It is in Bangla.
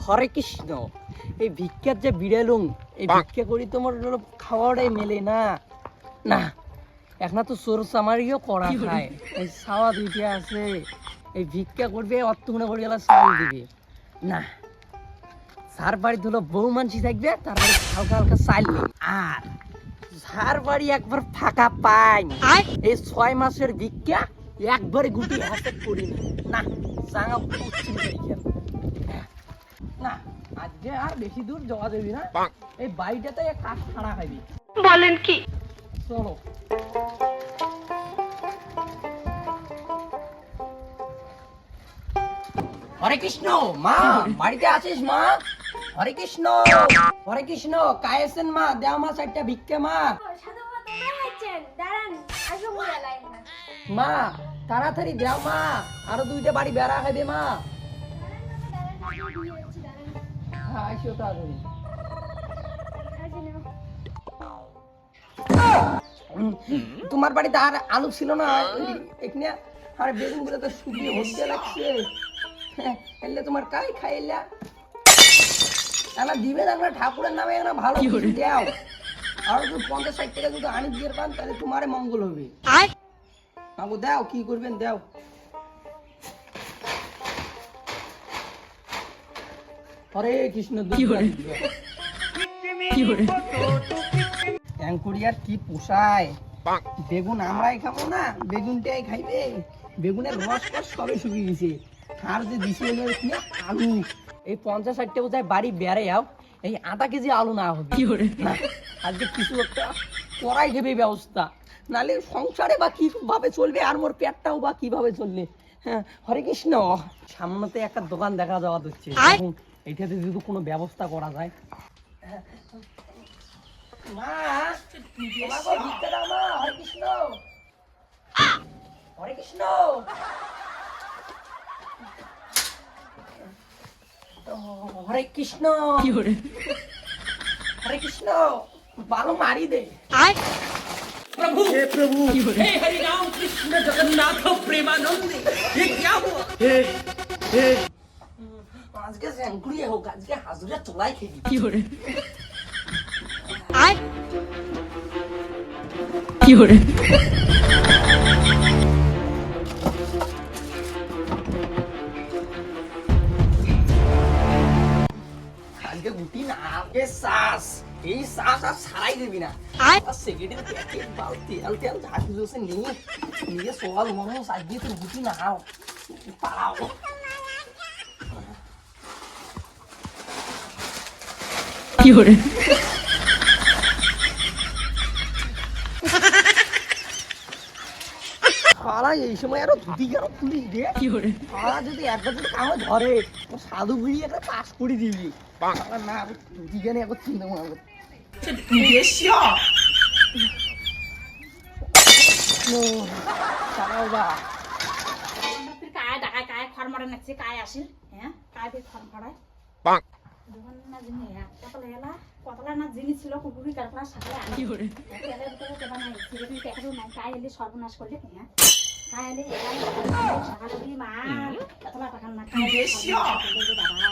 হরে কৃষ্ণ। এই ভিক্ষার যে বিড়ালুং, এই ভিক্ষা করি তোমার খাওয়াটাই মেলে না। না এখন তো চোর চামারিও করা খায়, এই ছাওয়া দুইটা আছে, এই ভিক্ষা করবে অর্থগুণা করে গেলা চাল দিবে না। যার বাড়িতে হলো বউ মানসি থাকবে তার বাড়ি হালকা হালকা চাল নেই। আর যার বাড়ি একবার ফাঁকা পাই এই 6 মাসের ভিক্ষা একবারে গুটি হাতে করি না। চাঙা না আজকে আর বেশি দূর যাওয়া যাবি না, এই বাড়িটাতে এক কাঠ খাড়া খাবি। বলেন কি? চলো। হরে কৃষ্ণ। মা বাড়িতে আছিস মা? হরে কৃষ্ণ। হরে কৃষ্ণ কায়েছেন মা, দেও মা 4টা ভিক্ষা মা। মা তাড়াতাড়ি দেও মা, আরো 2টা বাড়ি বেড়া খাইবে মা। হ্যাঁ আইসো তাড়াতাড়ি। তোমার বাড়িতে আর আলু ছিল না এখানে, আর বেগুন গুলো তো শুকিয়ে হতে লাগছে, এলে তোমার কাই খাইলা দিবে না ঠাকুরের নামে ভালো দেও। আর 50-60 টাকা যদি আনি দিয়ে পান তাহলে তোমারে মঙ্গল হবে। বাবু দাও, কি করবেন দাও। হরে কৃষ্ণ। ট্যাঙ্কুরিয়ার কি পোষায়, বেগুন আমরাই খাবো না, বেগুনটাই খাইবে। বেগুনের রস ফস সবে শুকিয়ে গেছে, আর যে দিছে আলু। এই 50-60 টাকা বোঝায় বাড়ি বেড়ে যাও, এই আধা কেজি আলু না হবে না। আজকে কিছু একটা করাই দেবে ব্যবস্থা, নালে সংসারে বা কিভাবে চলবে, আর মোর পেটটাও বা কিভাবে চলবে। হ্যাঁ হরে কৃষ্ণ। সামনেতে একটা দোকান দেখা যাওয়া হচ্ছে, এইটাতে যদি কোনো ব্যবস্থা করা যায়। মা তোমাকে ভিক্ষা দাও মা। হরে কৃষ্ণ। হরে কৃষ্ণ। হরে কৃষ্ণ। হরে কৃষ্ণ। ভালো মারি দে। प्रभु हे प्रभु हे हरि राम कृष्ण जगन्नाथ प्रेमानंदी, ये क्या हुआ? हे আজকে স্যাঙ্কুড়িয়ে হোক, আজকে হাজুরা চলাই খেলি। কি করে আয় কি করে আজকে গুটি না আজকে শ্বাস, এই শ্বাস আর ছাড়াই দিবি না। সেকেন্ডের প্যাকেট বাল তেল তেল ঝাঁকি জোসে নিয়ে সকাল মনে আজকে তোর গুটি না পাড়াও। কি করে এই সময় আরো ধুতি কেন খুলিস রে? কি করে যদি একবার যদি কামড় ধরে সাধু বুড়ি একটা পাস করে দিবি না। ধুতি কেন একবার চিন্তা মনে করতে काय डाकाय काय खरमडा नक्से काय असेल হ্যাঁ काय बे खरमडाय দোকান না জিনি কতলা না জিনিস ছিল কুকুরি কারখানা সাথে আনি কি করে তেলের ভিতরে কেবা নাই সিগারেট প্যাকেটও নাই কাই এলে সর্বনাশ করলে হ্যাঁ কাই এলে এলাই সকালে দিয়ে মা কতলা টাকা না কাই বাবা